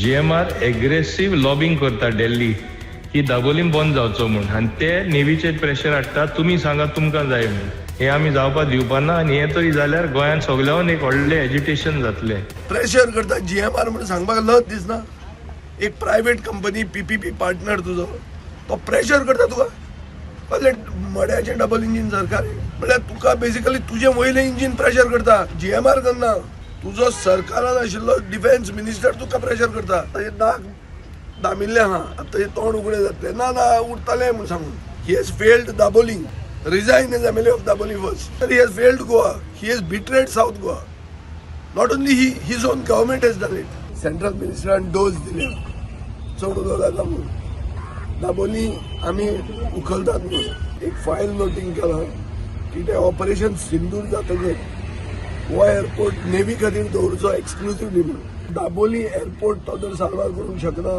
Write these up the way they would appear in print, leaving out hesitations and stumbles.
GMR एग्रेसिव्ह lobbying करता दिल्ली की दाबोलीम बंद जावचो म्हणून आणि ते नेव्हीचेर प्रेशर हाडटा तुमी सांगा तुमकां जाय म्हणून. हे आमी जावपाक दिवपा ना आनी हे तरी जाल्यार गोंयांत सगळ्यान एक व्हडलें एज्युटेशन जातलें. प्रेशर करता GMR म्हणून सांगपाक लज दिसना. एक प्रायव्हेट कंपनी PPP पार्टनर तुजो तो प्रेशर करता तुका कसले मड्याचें डबल इंजिन सरकार म्हळ्यार तुका बेसिकली तुजें वयलें इंजिन प्रेशर करता. GMR करना. तुजो सरकारान आशिल्लो डिफेन्स मिनिस्टर तुका प्रेशर करता. ताजे नाक दामिल्ले आहा आतां हे तोंड उगडें जातलें ना ना उरतलें म्हूण सांगून. He has failed Dabolim. Resign as MLA of Daboli first. He has failed Goa. He has betrayed South Goa. Not only he, his own government has done it. Central Minister and dose दिले. सोडून जाता म्हणून. दाबोली आम्ही उखलतात म्हणून एक file noting केला की ते ऑपरेशन सिंदूर जातकीर हो एअरपोर्ट नेव्ही खातीर दवरचो एक्सक्लुसिव्हली म्हणून. दाबोली एअरपोर्ट तो जर सारवार करूंक शकना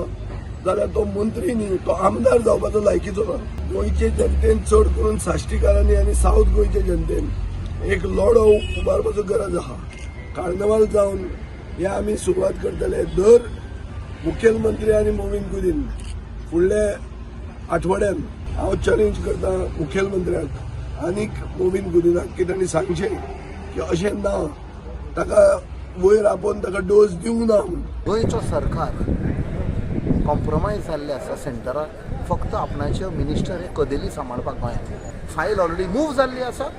जाल्यार तो मंत्री न्ही तो आमदार जावपाचो लायकीचो ना. गोंयचे जनतेन चड करून साश्टीकारांनी आनी सावथ गोंयचे जनतेन एक लढो उबारपाचो गरज आहा. कार्निवाल जावन हे आमी सुरवात करतले. दर मुखेलमंत्री आनी मोविन कुदीन फुडल्या आठवड्यान हांव चॅलेंज करता मुखेलमंत्र्याक आनीक मोविन कुदीनाक की तांणी सांगचें की अशें ना ताका वयर आपोवन ताका डोस दिवंक ना म्हणून. गोंयचो सरकार कॉम्प्रोमायज जाल्ले आसा सेंटराक. फक्त आपणाचे मिनिस्टर हे कदेली सांबाळपाक गोंयांत. फायल ऑलरेडी मूव जाल्ली आसा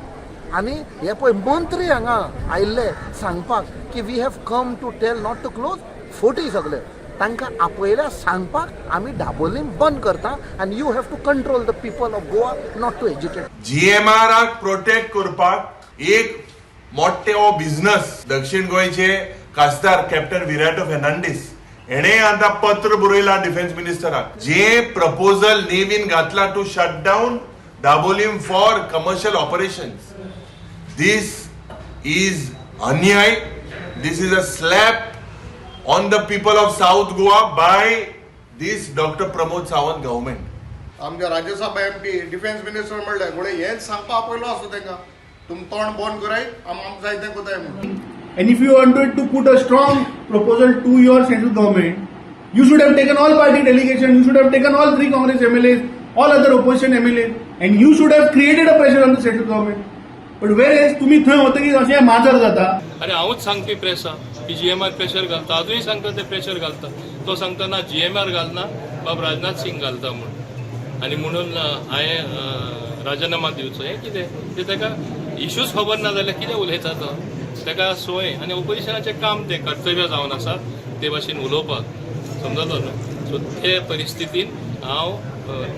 आनी हे पळय मंत्री हांगा आयिल्ले सांगपाक की we have come to tell not to close फोटी सगळे तांकां आपयल्या सांगपाक आमी दाबोलीम बंद करता आनी you have to control the people of Goa not to educate. GMRाक प्रोटेक्ट करपाक एक मोठे हो बिझनस दक्षिण गोंयचे खासदार कॅप्टन विराटो फेर्नांडीस हेणे आता पत्र बरयला डिफेन्स मिनिस्टराक जे प्रपोजल नेव्हीन घातला to shut down Dabolim for commercial operations. This is अन्याय. This is a slap on the people of South Goa by this doctor Pramod Sawant government. आमच्या राज्यसभा MP डिफेन्स मिनिस्टर म्हणले गोळे हेच सांगपा आपयलो असो तांकां तुम तोंड बंद कराय आम जाय तें कोताय म्हणून. And if you wanted to put a strong proposal to your central government, you should have taken all party delegation, you should have taken all 3 Congress MLAs, all other opposition MLAs, and you should have created a pressure on the central government. But whereas तुम्ही थंय होता की अशें माजर जाता. अरे हांवूच सांगपी प्रेस की GMR प्रेशर घालता अजूनही सांगता ते प्रेशर घालता. तो सांगता ना GMR घालना बाब राजनाथ सिंग घालता म्हणून आनी म्हणून हांवें राजीनामा दिवचो. हें कितें ते ताका इश्यूज खबर ना जाल्यार कितें उलयता तो. ताका सोय आनी ऑपोजिशनाचें काम तें कर्तव्य जावन आसा ते भाशेन उलोवपाक समजलो न्हू. सो ते परिस्थितीन हांव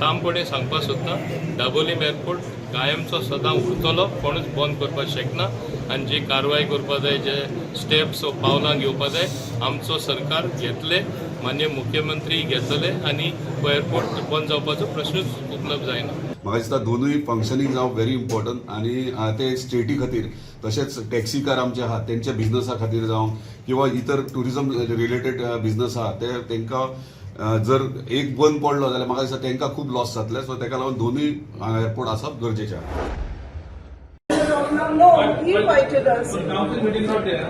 तामपणे सांगपाक सोदतां दाबोलीम एअरपोर्ट कायमचो सदां उरतलो कोणूच बंद करपाक शकना आनी जी कारवाय करपा जाय जे स्टेप्स पावलां घेवपा जाय आमचो सरकार घेतले. माननीय मुख्यमंत्री घेतले आनी हो एअरपोर्ट बंद जावपाचो प्रश्नूच उपलब्ध जायना. म्हाका दिसता दोनूय फंक्शनींग जावप व्हेरी इम्पॉर्टंट आनी ते स्टेटी खातीर तशेंच टॅक्सी कार आमचे आहात तेंच्या बिझनसा खातीर जावं किंवा इतर टुरिजम रिलेटेड बिझनस आहा ते तांकां जर एक बंद पडलो जाल्यार म्हाका दिसता तांकां खूब लॉस जातले. सो ताका लागून दोनूय एअरपोर्ट आसप गरजेचें आहा. No, he invited us. Council meeting not there.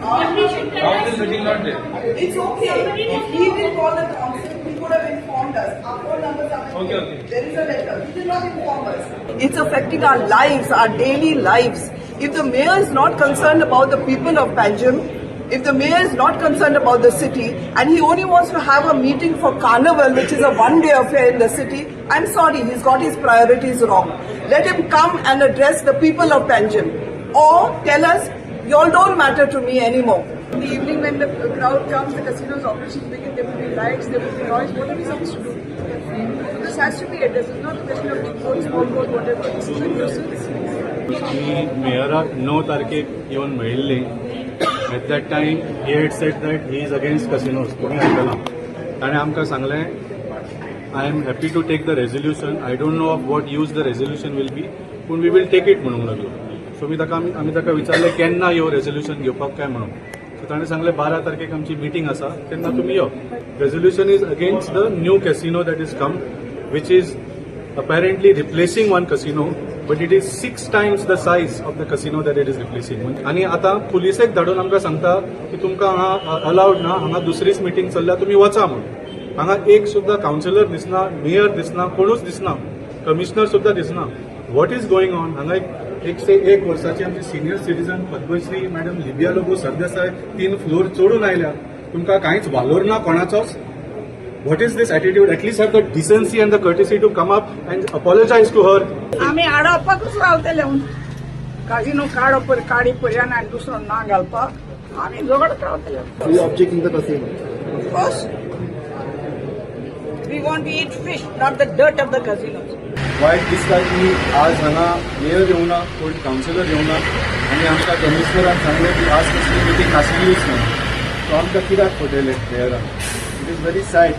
Council meeting not there. It's okay. If he will call the council, he could have informed us. Our phone numbers are Okay. There is a letter. He did not inform us. It's affecting our lives, our daily lives. If the mayor is not concerned about the people of Panjim, if the mayor is not concerned about the city and he only wants to have a meeting for Carnival, which is a one-day affair in the city, I'm sorry, he's got his priorities wrong. Let him come and address the people of Panjim. Or tell us, you all don't matter to me anymore. In the evening when the crowd comes, the casino's operations begin, there will be lights, there will be noise. What are we supposed to do? So this has to be addressed. It's not a question of big vote, small vote, whatever. This is a nuisance. मेयराक 9 तारखेक येवन मेळिल्ली. At that time, he had said that he is against casinos. तुम्ही आयकलां. ताणें आमकां सांगलें, I am happy to take the resolution. I don't know of what use the resolution will be, पूण we will take it म्हणूंक लागलो. So आमी ताका विचारलें केन्ना यो रेजोल्युशन घेवपाक काय म्हणून. सो ताणें सांगलें 12 तारखेक आमची मिटींग आसा तेन्ना तुमी यो. Resolution is against the new casino that is come, which is apparently replacing one casino but it is 6 times the size of the casino that it is replacing. आनी आतां पुलिसेक धाडून आमकां सांगता की तुमकां हांगा अलाउड ना, हांगा दुसरीच मिटींग चल्ल्या, तुमी वचा म्हणून. हांगा एक सुद्दां कावन्सिलर दिसना, मेयर दिसना, कोणूच दिसना, कमिशनर सुद्दां दिसना. What is going on? हांगा एक वर्साची आमची senior citizen Padmashri madam Libia Lobo Sardesai 3 floor चडून आयल्या. तुमकां कांयच वालोर ना कोणाचोच? What is this attitude? At least have the decency and the courtesy to come up and apologize to her. आम्ही आडोवपाकूच रावतले काजिनो काडी पर्यान आनी दुसरो ना घालपाक आम्ही झगडत रावतले. Objecting the casino. Of course, we want to eat fish, not the dirt of the casinos. वायट दिसता की आज हांगा मेयर येवना, कोण कावन्सिलर येवना आनी आमकां कमिशनरान सांगलें की आज कसली मिटींग आसलीच ना. सो आमकां कित्याक फटयलें मेयरान? It is very sad.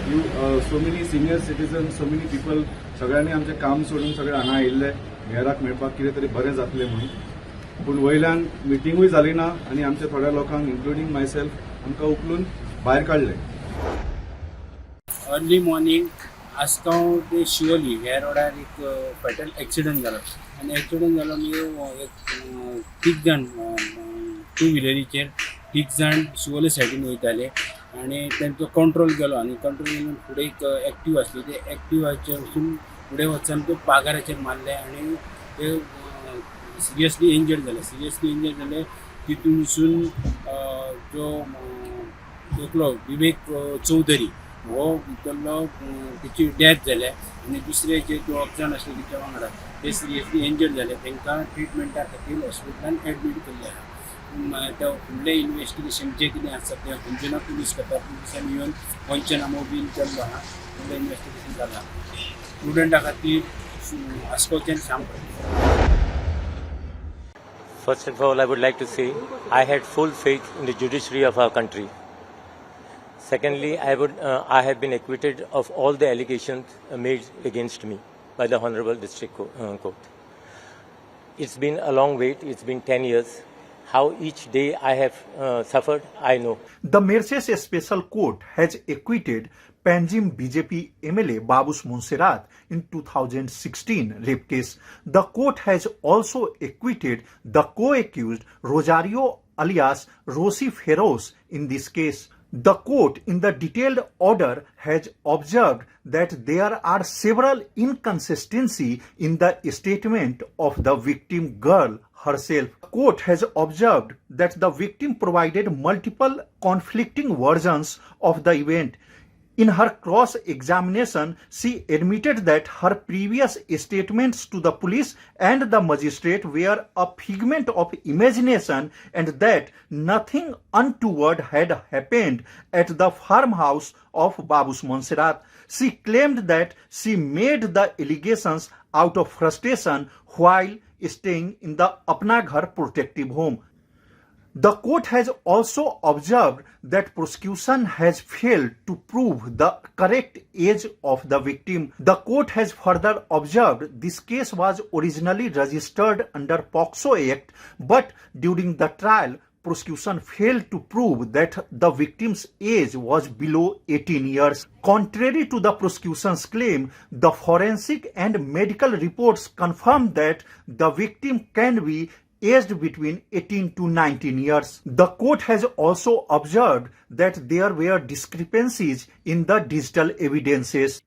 You so many senior citizen, so many people, सगळ्यांनी आमचें काम सोडून सगळे हांगा आयिल्ले मेयराक मेळपाक कितें तरी बरें जातलें म्हणून. पूण वयल्यान मिटींगूय जाली ना आनी आमच्या थोड्या लोकांक इन्क्लुडींग माय सेल्फ आमकां उखलून भायर काडलें. अर्ली मॉर्निंग आसगांव ते शिवोली ह्या रोडार एक फॅटल एक्सिडंट जालो आनी एक्सिडंट जालो म्हणजे एक 3 जाण 2 व्हिलरीचेर 3 जाण शिवोली सायडीन वयताले आनी तेंचो कंट्रोल गेलो आनी कंट्रोल गेलो फुडें एक एक्टिवा आसली ते एक्टिवाचेर वचून फुडें वचून ते पागाराचेर मारले आनी ते सिरियसली इंजर्ड जाले. तितूनसून जो एकलो विवेक चौधरी हो भितरलो तेची डेथ जाल्या आनी दुसरे जे 2 जाण आसले तिच्या वांगडा ते सिरियसली इंजर्ड जाले. तांकां ट्रिटमेंटा खातीर हॉस्पिटलान एडमीट केल्ले आहा. त्या फुडलें इन्वेस्टिगेशन जें कितें आसा तें अंजुना पुलीस पुलिसांनी येवन पंचनामो बीन केल्लो आहा. फुडलें इन्वेस्टिगेशन जालां. स्टुडंटा खातीर आस्कोच्यान शाम. First of all, I would like to say I had full faith in the judiciary of our country. Secondly, I have been acquitted of all the allegations made against me by the Honorable District Court. It's been a long wait. It's been 10 years. How each day I have suffered, I know. The Mercedes Special Court has acquitted Panjim BJP MLA Babus Monserrat in 2016 rape case. The court has also acquitted the co-accused Rosario alias Rosie Feroz in this case. The court, in the detailed order, has observed that there are several inconsistencies in the statement of the victim girl herself. The court has observed that the victim provided multiple conflicting versions of the event. In her cross-examination, she admitted that her previous statements to the police and the magistrate were a figment of imagination and that nothing untoward had happened at the farmhouse of Babus Monserrat. She claimed that she made the allegations out of frustration while staying in the Apna Ghar protective home. The court has also observed that prosecution has failed to prove the correct age of the victim. The court has further observed this case was originally registered under POCSO Act, but during the trial, prosecution failed to prove that the victim's age was below 18 years. Contrary to the prosecution's claim, the forensic and medical reports confirm that the victim can be aged between 18 to 19 years. The court has also observed that there were discrepancies in the digital evidences.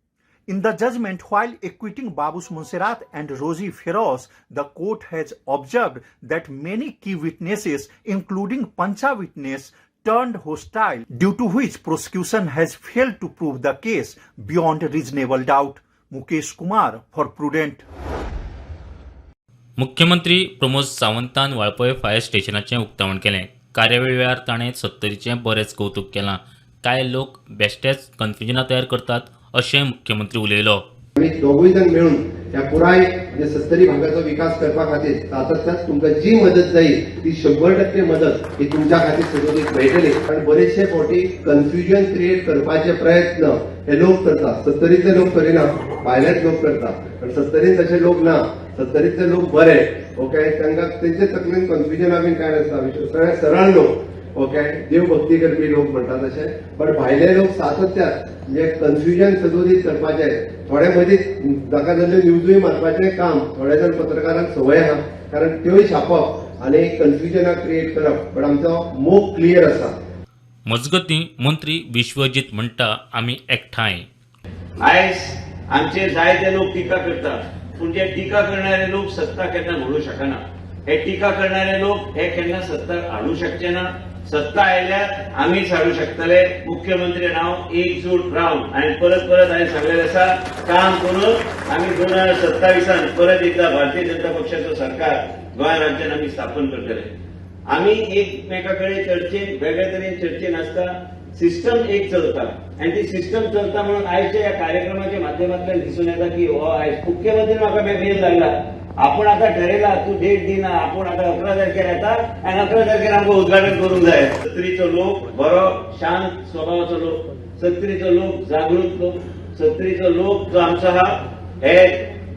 In the judgment, while acquitting Babus Monserrat and Rosie Feroz, the court has observed that many key witnesses, including Pancha witness, turned hostile, due to which prosecution has failed to prove the case beyond reasonable doubt. Mukesh Kumar for Prudent. मुख्यमंत्री Pramod सावंतान Valpoi fire स्टेशनाचें उक्तावण केलें. कार्यावळी वेळार ताणें सत्तरीचें बरेंच कौतुक केलां. कांय लोक बेश्टेच कन्फ्युजनां तयार करतात अशें मुख्यमंत्री उलयलो. आमी दोगूय जाण मेळून ह्या पुराय सत्तरी भागाचो विकास करपा खातीर सातत्यान तुमकां जी मदत जायी ती 100% मदत ही तुमच्या खातीर सगळ्यांक मेळटली. कारण बरेचशे फावटी कन्फ्युजन क्रिएट करपाचे प्रयत्न हे लोक करतात. सत्तरीचे लोक करिना, भायलेच लोक करतात. पण सत्तरीन तशे लोक ना. सत्तरीचे लोक बरे, ओके, तांकां तेंचे तकलेन कन्फ्युजन बीन कांय नासता. सगळे सरळ लोक ओके देव भक्ती करपी लोक म्हणतात तशें बट भायले लोक सातत्यान म्हणजे कन्फ्युजन सदोदीत करपाचें थोडे मदींच जाका जाल्ल्यो न्यूजूय मारपाचें काम थोडे जाण पत्रकारांक संवय आहा कारण त्योय छापप आनी कन्फ्युजनाक क्रिएट करप बट आमचो मोग क्लियर आसा. मजगतीं मंत्री विश्वजीत म्हणटा आमी एकठांय. आयज आमचे जायते लोक टिका करतात पूण जे टिका करणारे लोक सत्ता केन्ना म्हणू शकना. हे टिका करणारे लोक हे केन्ना सत्ता हाडू शकचे ना. सत्ता आयल्यार आमीच हाडू शकतले. मुख्यमंत्री हांव एकजूट रावन आनी परत हांवें सांगलेलें आसा काम करून आमी 2027 परत एकदा भारतीय जनता पक्षाचो सरकार गोंय राज्यात आमी स्थापन करतले. आमी एकमेका कडेन चर्चेन वेगळ्या तरेन चर्चेन आसता. सिस्टम एक चलता आनी ती सिस्टम चलता म्हणून आयच्या ह्या कार्यक्रमाच्या माध्यमांतल्यान दिसून येता की हो आयज मुख्यमंत्री म्हाका मेल धाडला आपण आता ठरयला तू डेट दिना आपण आता 11 तारखेर येता आनी 11 तारखेर आमकां उद्घाटन करूंक जाय. सत्तरीचो लोक बरो शांत स्वभावाचो लोक, सत्तरीचो लोक जागृत लोक, सत्तरीचो लोक जो आमचो आहा हे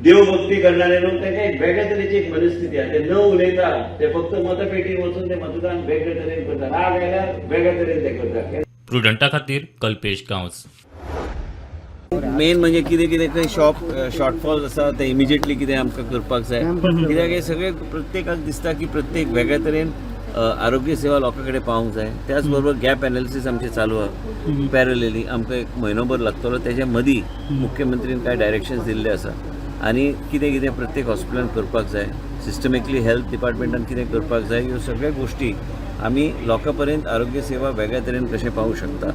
देवभक्ती करणारे लोक ताका एक वेगळ्या तरेची एक मनस्थिती आहे. ते न उलयता ते फक्त मतपेटीन वचून ते मतदान वेगळ्या तरेन करतात. राग आयल्यार वेगळ्या तरेन ते करतात. प्रुडंटा खातीर कल्पेश गांवस. मेन म्हणजे कितें कितें खंय शॉर्टफॉल्स आसा ते इमिजिएटली कितें आमकां करपाक जाय. कित्याक हे सगळे प्रत्येकाक दिसता की प्रत्येक वेगळ्या तरेन आरोग्य सेवा लोकां कडेन पावूंक जाय. त्याच बरोबर गॅप एनालिसीस आमचें चालू आहा. पॅरलली आमकां 1 म्हयनोभर लागतलो. तेच्या मदीं मुख्यमंत्रीन कांय डायरेक्शन्स दिल्ले आसा आनी कितें कितें प्रत्येक हॉस्पिटलान करपाक जाय, सिस्टमिकली हेल्थ डिपार्टमेंटान कितें करपाक जाय, ह्यो सगळ्यो गोश्टी आमी लोकां पर्यंत आरोग्य सेवा वेगळ्या तरेन कशें पावूंक शकता.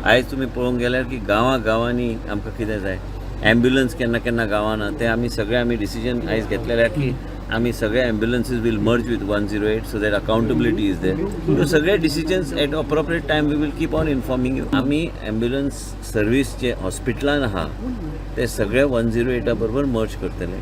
आयज तुमी पळोवंक गेल्यार की गांवांनी आमकां कितें जाय, एम्ब्युलन्स केन्ना केन्ना गांवाना ते आमी सगळे डिसिजन आयज घेतलेले की आमी सगळे ambulances will merge with 108 so that accountability is there. ह्यो सगळे decisions at appropriate time we will keep on informing you. आमी एम्ब्युलन्स सर्वीस जे हॉस्पिटलान आहा ते सगळे 108 बरोबर मर्ज करतले.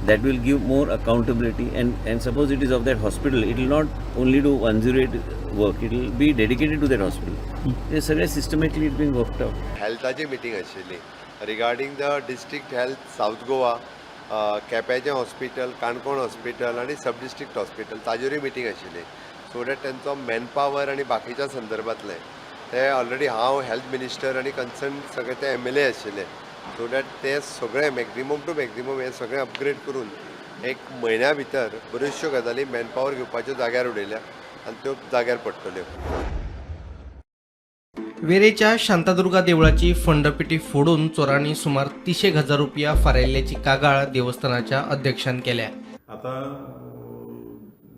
That will give more accountability and suppose it is of that hospital it will not only do 108 work, it will be dedicated to that hospital. ते सगळे systematically it been worked out. हेल्थाची meeting आशिल्ली regarding the district health South Goa, केप्याचें hospital, Canacona hospital आनी sub district hospital ताजेरूय meeting आशिल्ली. So that तेंचो manpower आनी बाकीच्या संदर्भांतले ते ऑलरेडी हांव हेल्थ मिनिस्टर आनी कन्सर्न सगळे ते MLA आशिल्ले. सो दॅट ते सगळे मॅक्झिमम टू मॅक्झिमम हे सगळे अपग्रेड करून 1 म्हयन्या भितर बऱ्योचश्यो गजाली मॅनपावर घेवपाच्यो जाग्यार उडयल्या आनी त्यो जाग्यार पडटल्यो. वेरेच्या शांतादुर्गा देवळाची फंडपेटी फोडून चोरांनी सुमार 300,000 रुपया फारायल्ल्याची कागाळ देवस्थानाच्या अध्यक्षान केल्या. आता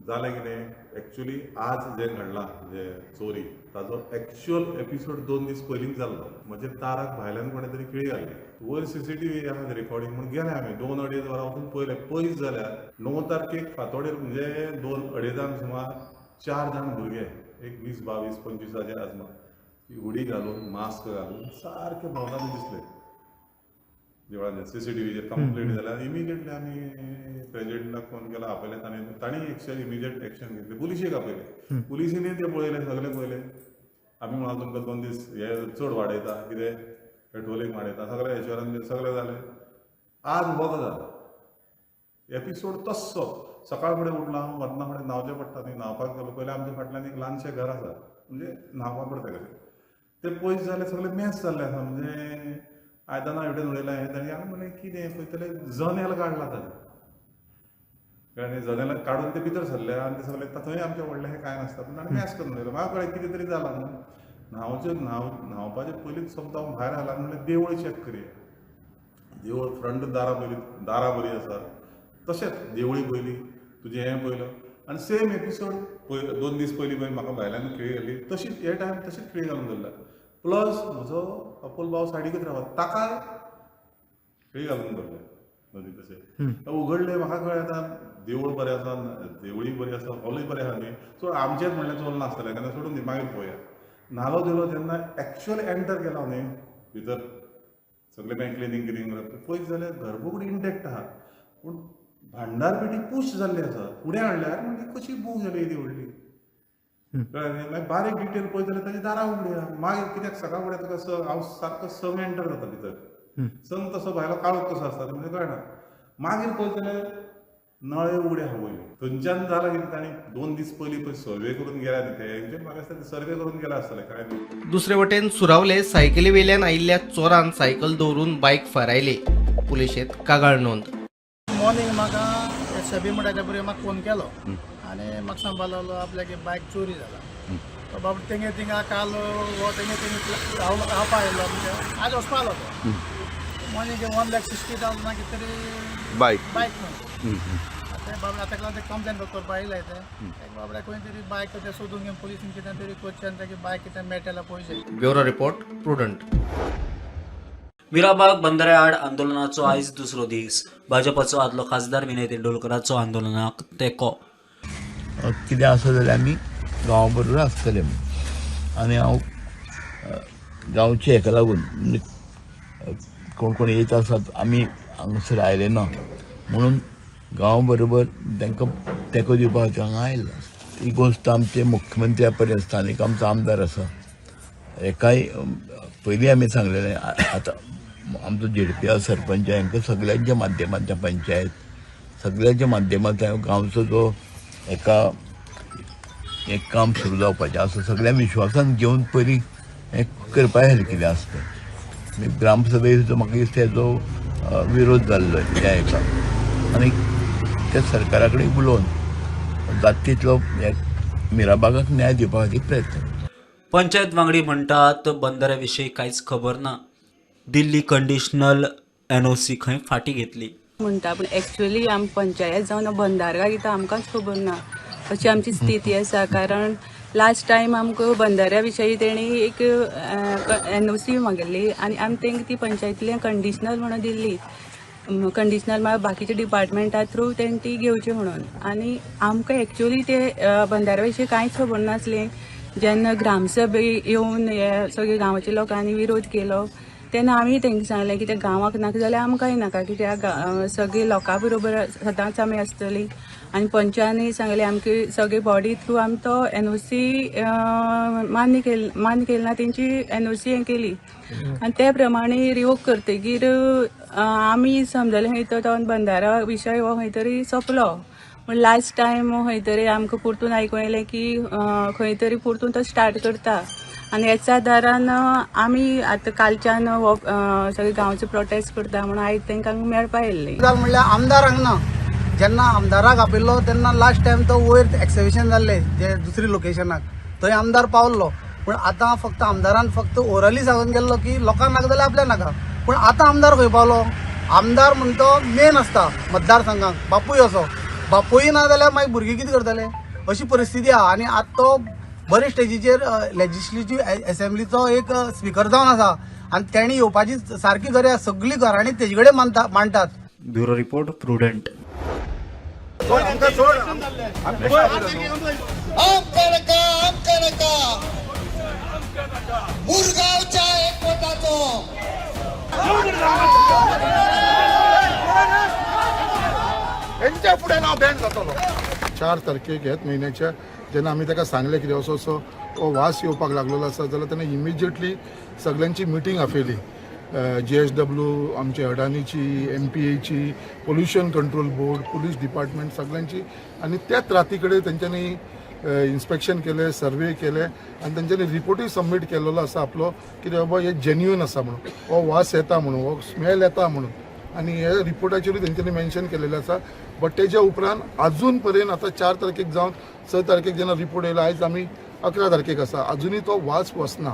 जालें कितें एक्चुअली आज जे घडलां जे चोरी ताजो एक्चुअल एपिसोड 2 दीस पयलींच जाल्लो. म्हणजे दाराक भायल्यान कोणे तरी खिळी घाल्ली. वयर CCTV आहा रेकॉर्डिंग म्हणून गेले आमी 2-2.5 वरां वचून पयले. पयस जाल्यार 9 तारखेक फातोडेर म्हणजे 2-2.5 सुमार 4 जाण भुरगे एक 20-22-25 आसमा हुडी घालून मास्क घालून सारखे भोंवताना दिसले देवळान. CCTVचेर कंप्लेंट जाल्यार इमिजिएटली आमी प्रेसिडेंटाक फोन केला, आपयले तांणी इमिजिएट एक्शन घेतली. पुलिशेक आपयले. पुलिसींनी ते पळयले, सगळे पळयले. आमी म्हणाल तुमकां 2 दीस हे चड वाडयता कितें पेट्रोलिंग वाडयता सगळे एश्योरन्स सगळे जाले. आज हो जालो एपिसोड तस्सो. सकाळ फुडें उठला हांव वतना फुडें न्हांवचें पडटा. थंय न्हांवपाक गेलो. पयलीं आमच्या फाटल्यान एक ल्हानशें घर आसा म्हणजे न्हांवपाक पडटा कशें. ते पयस जाले सगळे मॅस जाल्ले आसा. म्हणजे आयदनां हेवटेन उडयल्या हे ताणी आमी म्हणलें कितें पळयतले जनेल काडला ताणें. कळ्ळें जनेल काडून ते भितर सरले आनी ते सगळे थंय आमचें व्हडलें हें कांय नासता पूण ताणें मॅस करून उडयलो. म्हाका कळ्ळें कितें तरी जालां म्हणून. न्हांवपाचे पयलींच सोमतो हांव भायर आयला म्हणलें देवूळ चॅक करया. देवूळ फ्रंट दारां बरीं आसा तशेंच देवळी पयली तुजें हें पयलो आनी सेम एपिसोड 2 दीस पयलीं म्हाका भायल्यान खिळी घाली तशीच हे टायम तशीच खिळी घालून दवरला. प्लस म्हजो अपोल भाव सायडीकूच रावता ताका खिळी घालून दवरले मदीं तशें. उगडले म्हाका कळ्ळें आतां देवूळ बरें आसा, देवळी बरी आसा, हॉलूय बरें आसा न्ही. सो आमचेंच म्हणलें चोल नासतलें केन्ना सोडून दी मागीर पळोवया. न्हालो दिलो जेन्ना एक्चुअल एंटर केलो न्ही भितर सगळें मागीर क्लिनींग करप पयस जाल्यार घरबुगडी इंटॅक्ट आहा पूण भांडारपेटी पुश जाल्ली आसा. फुडें हाडल्यार म्हणजे कशी बूक जाली ती व्हडली. मागीर बारीक डिटेल पळयत जाल्यार ताची दारां उगडी आहा. मागीर कित्याक सकाळ फुडें तुका हांव सारको संग एंटर जाता भितर. संग तसो भायलो काळोख कसो आसता म्हणजे कळना. मागीर पळयत जाल्यार नळे उडे वयले थंयच्यान जालां कितें तांणी 2 दीस पयलीं पळय सर्वे करून गेल्या न्ही ते हेंचे म्हाका दिसता सर्वे करून गेला आसतले काय न्ही. दुसरे वटेन सुरावले सायकली वयल्यान आयिल्ल्या चोरान सायकल दवरून बायक फारायले. पुलिशेंत कागाळ नोंद. मॉर्निंग म्हाका एसआयबी म्हणटा पयलीं म्हाका फोन केलो आनी म्हाका सांगपाक लागलो आपल्याक बायक चोरी जाला. तो बाबा थिंगा काल हो थिंगा हांव आयिल्लो म्हणजे आज वचपाक लागलो तो. मॉर्निंग 1,60,000 कितें तरी बायक न्हू. बाबा आतां लागून ते कंप्लेन करपाक आयलाय ते बाबा खंय तरी बायक ते सोदून घेवन पुलिसीन कितें तरी करचें आनी ताची बायक कितें मेळटलें पयशे. Bureau report Prudent. मिराबाग बंदरा आड आंदोलनाचो आयज दुसरो दीस. भाजपाचो आदलो खासदार विनय तेंडुलकराचो आंदोलनाक तेंको. कितें आसा जाल्यार आमी गांवा बरोबर आसतले आनी हांव गांवचे हेका लागून म्हणजे कोण कोण येत आसात आमी हांगासर आयले ना म्हणून गांवा बरोबर तांकां तेंको दिवपाक हांगा आयला. ही गोश्ट आमचे मुख्यमंत्र्या पर्यंत स्थानीक आमचो आमदार आसा एकाय पयलीं आमी सांगलेलें आतां आमचो जेडपी सरपंच हांकां सगळ्यांच्या माध्यमांतल्यान पंचायत सगळ्यांच्या माध्यमांतल्यान गांवचो जो एक काम सुरू जावपाचें आसा सगळ्या विश्वासान घेवन पयलीं हें करपा हें कितें आसता. ग्रामसभेक सुद्दां म्हाका दिसता हेजो विरोध जाल्लो ह्या हेका आनी त्या सरकारा कडेन उलोवन जाता तितलो मिराबागाक न्याय दिवपा खातीर प्रयत्न. पंचायत वांगडी म्हणटात बंदरा विशीं कांयच खबर ना. दिल्ली कंडिशनल NOC खंय फाटी घेतली म्हणटा पूण एक्चुअली आमी पंचायत जावन बंदारगा कितें आमकांच खबर ना अशी आमची स्थिती आसा. कारण लास्ट टायम आमकां बंदाऱ्या विशयी तेणी एक NOC मागिल्ली आनी आमी तांकां ती पंचायतींतल्यान कंडिशनल म्हणून दिल्ली. कंडिशनल म्हळ्यार बाकीच्या डिपार्टमेंटा थ्रू तेणी ती घेवची म्हणून आनी आमकां एक्चुअली ते बंदाऱ्या विशीं कांयच खबर नासलें. जेन्ना ग्रामसभे येवन हे सगळे गांवाच्या लोकांनी विरोध केलो तेन्ना आमी तांकां सांगलें की ते गांवाक नाका जाल्यार आमकांय नाका कित्याक सगळे लोकां बरोबर सदांच आमी आसतलीं. आनी पंचांनी सांगलें आमची सगळे बॉडी थ्रू आमी तो NOC मान्य केली ना तेंची NOC हें केली आनी ते प्रमाणे रिवोक करतकीर आमी समजलें खंय तो बंदारा विशय हो खंय तरी सोंपलो. पूण लास्ट टायम खंय तरी आमकां परतून आयकूं येलें की खंय तरी परतून तो स्टार्ट करता आनी हेच्या आदारान आमी आतां कालच्यान हो सगळे गांवचो प्रोटेस्ट करता म्हणून आयज तांकां मेळपा येयल्लीं. म्हणल्यार आमदारांक ना. जेन्ना आमदाराक आपयल्लो तेन्ना लास्ट टायम तो वयर एक्सिबिशन जाल्लें जे दुसरी लोकेशनाक थंय आमदार पावल्लो. पूण आतां फक्त आमदारान फक्त ओरली सांगून गेल्लो की लोकांक नाका जाल्यार आपल्याक नाका. पूण आतां आमदार खंय पावलो. आमदार म्हणटा तो मेन आसता मतदारसंघाक बापूय असो बापूय ना जाल्यार मागीर भुरगीं कितें करतले अशी परिस्थिती आहा. आनी आतां तो बरे स्टेजीचेर लेजिस्लेटिव्ह असेंब्लीचो एक स्पिकर जावन आसा आनी तेणी येवपाची सारकी गरज सगळीं घरांनी तेजे कडेन मांडटात. Bureau report Prudent. हेंच्या फुडें हांव बॅन जातलो. 4 तारखेक ह्याच म्हयन्याच्या जेन्ना आमी ताका सांगलें की असो असो हो वास येवपाक लागलेलो आसा जाल्यार ताणें इमिजिएटली सगळ्यांची मिटींग आपयली. JSW आमच्या अडानीची MPAची pollution control board police department सगळ्यांची आनी त्याच राती कडेन तेंच्यांनी इन्स्पेक्शन केलें सर्वे केले आनी तेंच्यांनी रिपोर्टूय सबमीट केलेलो आसा आपलो की बाबा हे जेन्युइन आसा म्हणून हो वास येता म्हणून हो स्मेल येता म्हणून आनी हे रिपोर्टाचेरूय तेंच्यांनी मेन्शन केलेलें आसा. बट तेज्या उपरांत अजून पर्यंत आतां 4 तारखेक जावन 6 तारखेक जेन्ना रिपोर्ट येयलो आयज आमी 11 तारखेक आसा अजुनूय तो वास वचना.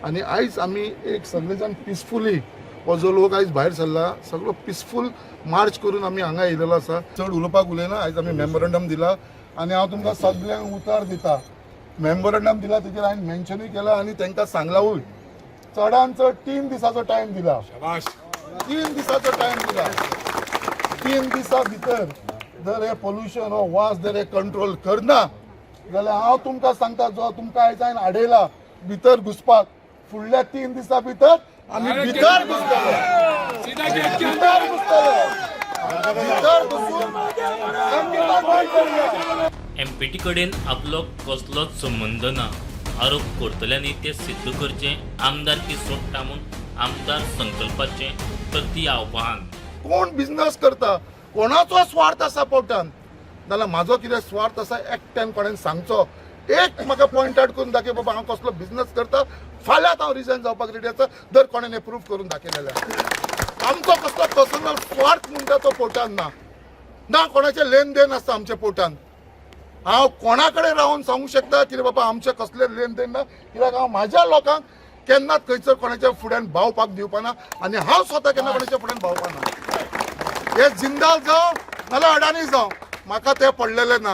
आनी आयज आमी एक सगळे जाण पिसफुली हो जो लोक आयज भायर सरला सगळो पिसफूल मार्च करून आमी हांगा येयलेलो आसा. चड उलोवपाक उलयना. आयज आमी मेमोरंडम दिला आनी हांव तुमकां सगळ्यांक उतर दिता. मेमोरंडम दिला तेजेर हांवें मेन्शनूय केला आनी तांकां सांगलावूय चडान चड 3 दिसाचो टायम दिला. 3 दिसाचो टायम दिला. 3 दिसा भितर जर हे पोल्युशन हो वास जर हे कंट्रोल करना जाल्यार हांव तुमकां सांगता जो तुमकां आयज हांवें आडयला भितर घुसपाक फुडल्या 3 दिसां भितर आमी भितर घुसतले. MPT कडेन आपलो कसलोच संबंध ना. आरोप करतल्यांनी ते सिद्ध करचे. आमदारकी सोडटा म्हूण आमदार संकल्पाचें प्रति आव्हान. कोण बिझनेस करता कोणाचो स्वार्थ आसा पोटान जाल्यार म्हाजो कितें स्वार्थ आसा एकट्यान कोणें सांगचो एक म्हाका पॉयंट आउट करून दाखय बाबा हांव कसलो बिझनेस करता फाल्यां हांव रिजायन जावपाक रेडी आसा दर कोणें प्रूफ करून दाखयलेलें आमचो कसलो पर्सनल स्वार्थ म्हणटा तो पोटान ना कोणाचें लेन देन आसता आमच्या पोटान हांव कोणा कडेन रावन सांगूंक शकता की बाबा आमचें कसलें लेन देन ना कित्याक हांव म्हाज्या लोकांक केन्नाच खंयसर कोणाच्या फुड्यान भावपाक दिवपाना आनी हांव स्वता केन्ना कोणाच्या फुड्यान भावपाना हे जिंदाल जावं नाल्यार अडानी जावं म्हाका ते पडलेले ना.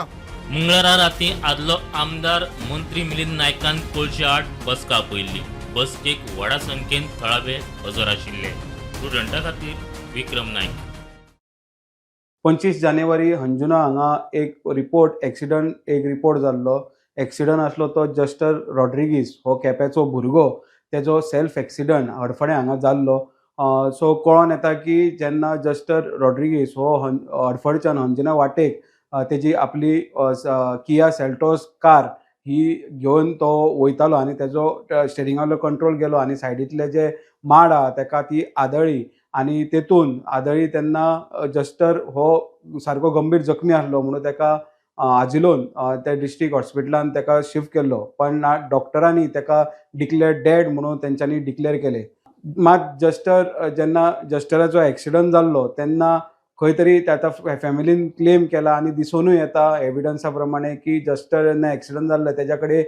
मंगळारा राती आदलो आमदार मंत्री मिलिंद नायकान कोळशे आड बसका आपयल्ली. बसकेक व्हडा संख्येन थळावे हजर आशिल्ले. स्टुडंटा खातीर विक्रम नायक. 25 जानेवारी अंजुना हांगा एक रिपोर्ट जाल्लो. एक्सिडंट आसलो तो जस्टर रॉड्रिगीस हो केप्याचो भुरगो तेजो सेल्फ एक्सिडंट हडफडे हांगा जाल्लो. सो कळोन येता की जेन्ना जस्टर रॉड्रिगीस हो हडफडच्यान अंजुना वाटेक तेजी आपली किया सेल्टोस कार ही घेवन तो वयतालो आनी तेजो स्टेरिंगावयलो कंट्रोल गेलो आनी सायडीतले जे माड आहा तेका ती आदळ्ळी आनी तेतून आदळ्ळी तेन्ना जस्टर हो सारको गंभीर जखमी आसलो म्हणून तेका आजिलोन त्या डिस्ट्रिक्ट हॉस्पिटलान तेका शिफ्ट केल्लो पण डॉक्टरांनी तेका डिक्लेअर डेड म्हणून तेंच्यांनी डिक्लेअर केले. मात जेन्ना जस्टराचो एक्सिडंट जाल्लो तेन्ना खंय तरी ताका फॅमिलीन क्लेम केला आनी दिसूनय येता एविडन्सा प्रमाणे की जस्टर जेन्ना एक्सिडंट जाल्लो तेज्या कडेन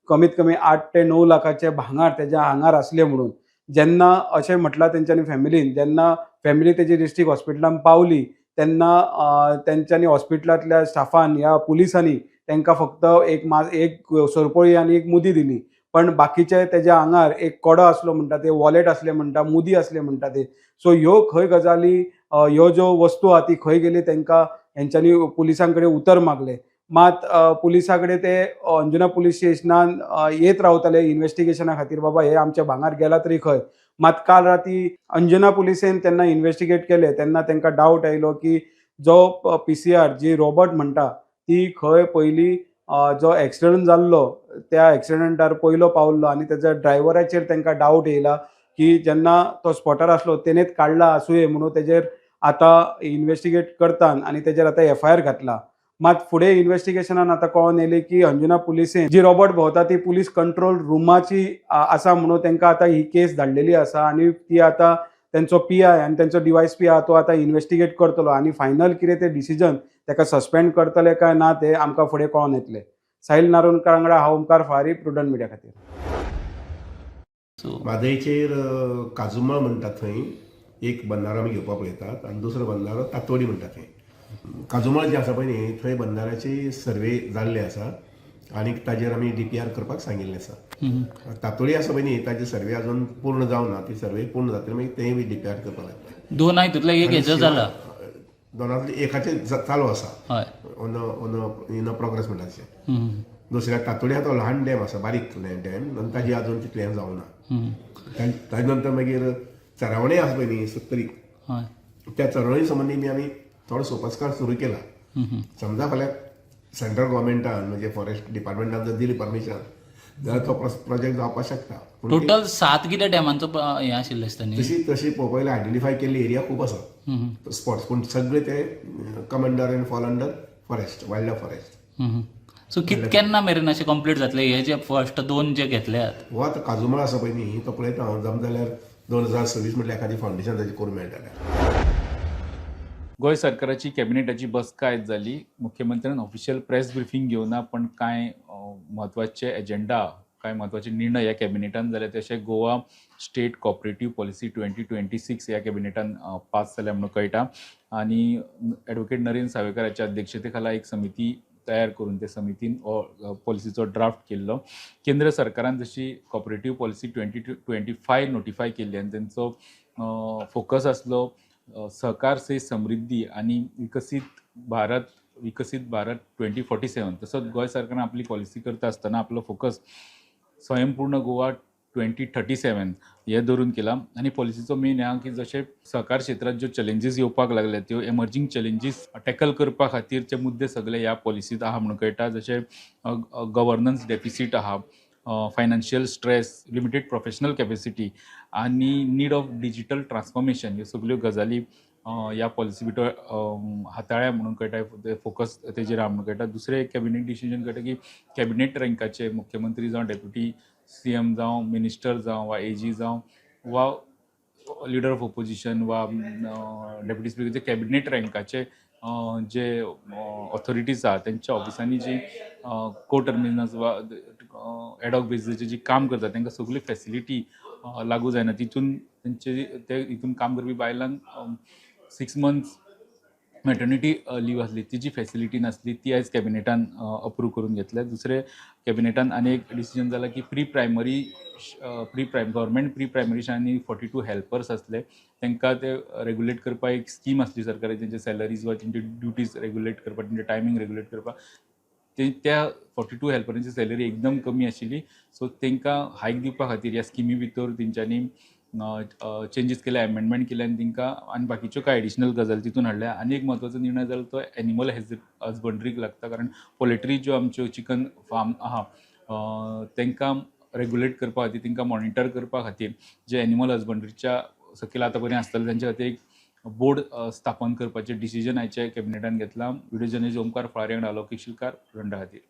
कमीत कमी 8 ते 9 लाखाचे भांगार तेज्या आंगार आसले म्हणून. जेन्ना अशें म्हटलां तेंच्यांनी फॅमिलीन जेन्ना फॅमिली तेजी डिस्ट्रिक्ट हॉस्पिटलान पावली तेन्ना तेंच्यांनी हॉस्पिटलांतल्या स्टाफान या पुलिसांनी तांकां फक्त एक सरपळी आनी एक मुदी दिली पण बाकीचे तेज्या आंगार एक कोडो आसलो म्हणटा ते वॉलेट असले म्हणटा मुदी असले म्हणटा ते. सो ह्यो खंय गजाली ह्यो ज्यो वस्तू आहा ती खंय गेली तांकां हेंच्यांनी पुलिसां कडेन उतर मागले. मात पुलिसां कडेन ते अंजुना पुलीस स्टेशनान येत रावताले इन्व्हेस्टिगेशना खातीर बाबा हे आमचे भांगार गेला तरी खंय. मात काल राती अंजुना पुलिसेन तेन्ना इन्व्हेस्टिगेट केले तेन्ना तांकां डावट आयलो की जो PCR जी रोबोट म्हणटा ती खंय पयली जो एक्सिडंट जाल्लो त्या एक्सिडंटार पयलो पावल्लो आनी तेज्या ड्रायव्हराचेर तांकां डावट येयला की जेन्ना तो स्पॉटार आसलो तेणेच काडला आसूये म्हणून तेजेर आतां इन्व्हेस्टिगेट करतात आनी तेजेर आतां FIR घातला. मात फुडें इन्व्हेस्टिगेशनान आतां कळोन येयलें की अंजुना पुलिसेन जी रोबोट भोंवता ती पुलीस कंट्रोल रुमाची आसा म्हणून तांकां आतां ही केस धाडलेली आसा आनी ती आतां तेंचो PI आनी तेंचो DYSP आहा तो आतां इन्व्हेस्टिगेट करतलो आनी फायनल कितें तें डिसिजन ताका सस्पेंड करतले काय ना ते आमकां फुडें कळोन येतलें. साहिल नारोनकार वांगडा हांव ओमकार फारी प्रुडंट मिडिया खातीर. म्हादयचेर काजुमाळ म्हणटात थंय एक बंधारो आमी घेवपाक पळयतात आनी दुसरो बंधारो तातोडी म्हणटा थंय. काजुमाळ जे आसा पळय न्ही थंय बंधाऱ्याची सर्वे जाल्ले आसा आनी ताजेर आमी DPR करपाक सांगिल्लें आसा. तातोडी आसा पळय न्ही ताजी सर्वे अजून पूर्ण जावना ती सर्वे पूर्ण जातली मागीर तेंय बी DPR करपाक लागतलें. दोन हितूंतलो एक हेजो जाला दोनांतले एकाचे चालू आसा इन प्रोग्रेस म्हणटा तशें. दुसऱ्या तातोड्या तो ल्हान डॅम आसा बारीक डॅम आनी ताजी अजून तितलें जावना. ताजे नंतर मागीर चरावणे आसा पळय न्ही 70 त्या चरावणी संबंदी बी आमी थोडो सोपस्कार सुरू केला. समजा फाल्यां सेंट्रल गव्हर्मेंटान म्हणजे फॉरेस्ट डिपार्टमेंटान जर दिली परमिशन जाल्यार तो प्रोजेक्ट जावपाक शकता. टोटल 7 कितें डॅमांचो हें आशिल्लें दिसता न्ही. तशी पळयलें आयडेंटिफाय केल्ली एरिया खूब आसा स्पॉट्स पूण सगळे ते come under end fall under forest wild life forest. So केन्ना मेरेन अशें कंप्लीट जातलें हे जे फर्स्ट 2 जे घेतल्यात हो आतां काजुमाळ आसा पळय न्ही तो पळयता हांव जमता जाल्यार 2026 म्हटल्यार एखादी फावंडेशन ताची करूं मेळटलें. गोय सरकाराची कॅबिनेटाची बसका आयज जाली. मुख्यमंत्र्यान ऑफिशियल प्रेस ब्रिफींग घेवना पण कांय म्हत्वाचे एजेंडा कांय म्हत्वाचे निर्णय ह्या कॅबिनेटान जाले. तशें गोवा स्टेट कॉपरेटीव पॉलिसी 2026 ह्या कॅबिनेटान पास जाल्या म्हणून कळटा आनी ॲडव्होकेट नरेंद्र सावयकाराच्या अध्यक्षते खाला एक समिती तयार करून त्या समितीन पॉलिसीचो ड्राफ्ट केल्लो. केंद्र सरकारान जशी कॉपरेटीव पॉलिसी 2025 नोटिफाय केल्ली आनी तेंचो फोकस आसलो सहकार से समृद्धी आणि विकसित भारत 2047. तसोच गोय सरकारान आपली पॉलिसी करता आसतना आपलो फोकस स्वयंपूर्ण गोवा 2037 हे धरून केला आनी पॉलिसीचो मेन ह्या की जशे सहकार क्षेत्रात ज्यो चॅलेंजीस येवपाक लागल्या त्यो एमर्जिंग चॅलेंजीस टॅकल करपा खातीरचे मुद्दे सगळे ह्या पॉलिसीत आहा म्हणून कळटा. जशे गव्हर्नन्स डेफिसीट आहा, financial stress, limited professional capacity आणि नीड ऑफ डिजिटल ट्रान्सफॉर्मेशन ह्यो सगळ्यो गजाली ह्या पॉलिसी भितर हाताळ्या म्हणून कळटा, फोकस तेजेर आहा म्हणून कळटा. दुसरें एक कॅबिनेट डिसिजन कळटा की कॅबिनेट रँकाचे मुख्यमंत्री जावं, डेप्युटी CM जावं, मिनिस्टर जावं वा AG जावं वा लिडर ऑफ ओपोजिशन वा डेप्युटी स्पीकर कॅबिनेट रँकाचे जे ऑथॉरिटीज आहात त्यांच्या ऑफिसांनी जी को टर्मिनस वा एडॉक बेसिसाचेर जी काम करतात तांकां सगळी फॅसिलिटी लागू जायना. तितून ते हितून काम करपी बायलांक 6 months मॅटर्निटी लीव आसली ती जी फॅसिलिटी नासली ती आयज कॅबिनेटान अप्रूव करून घेतल्या. दुसरे कॅबिनेटान आनी एक डिसिजन जाला की गव्हर्मेंट प्री प्रायमरी शाळांनी 42 हेल्पर्स आसले तांकां ते रेग्युलेट करपाक एक स्कीम आसली सरकारी, तेंचे सॅलरीज वा तेंचे ड्युटीज रेग्युलेट करपाक, तेंचे टायमींग रेग्युलेट करपाक. त्या 42 हेल्परांची सॅलरी एकदम कमी आशिल्ली, सो तांकां हायक दिवपा खातीर ह्या स्किमी भितर तेंच्यांनी चेंजीस केल्या, एमेंडमेंट केल्या आनी तांकां आनी बाकीच्यो कांय एडिशनल गजाली तितून हाडल्या. आनी एक म्हत्वाचो निर्णय जालो तो एनिमल हजबंड्रीक लागता, कारण पोल्ट्री ज्यो आमच्यो चिकन फार्म आहा तांकां रेग्युलेट करपा खातीर, तांकां मॉनिटर करपा खातीर जे एनिमल हजबंड्रीच्या सकयल आतां पर्यंत आसतले तांचे खातीर एक बोर्ड स्थापन करपाचें डिसिजन आयचे कॅबिनेटान घेतलां. व्हिडिओ जर्नलिस्ट ओमकार फळारी वांगडा लौकीक शिलकार, रंडा खातीर.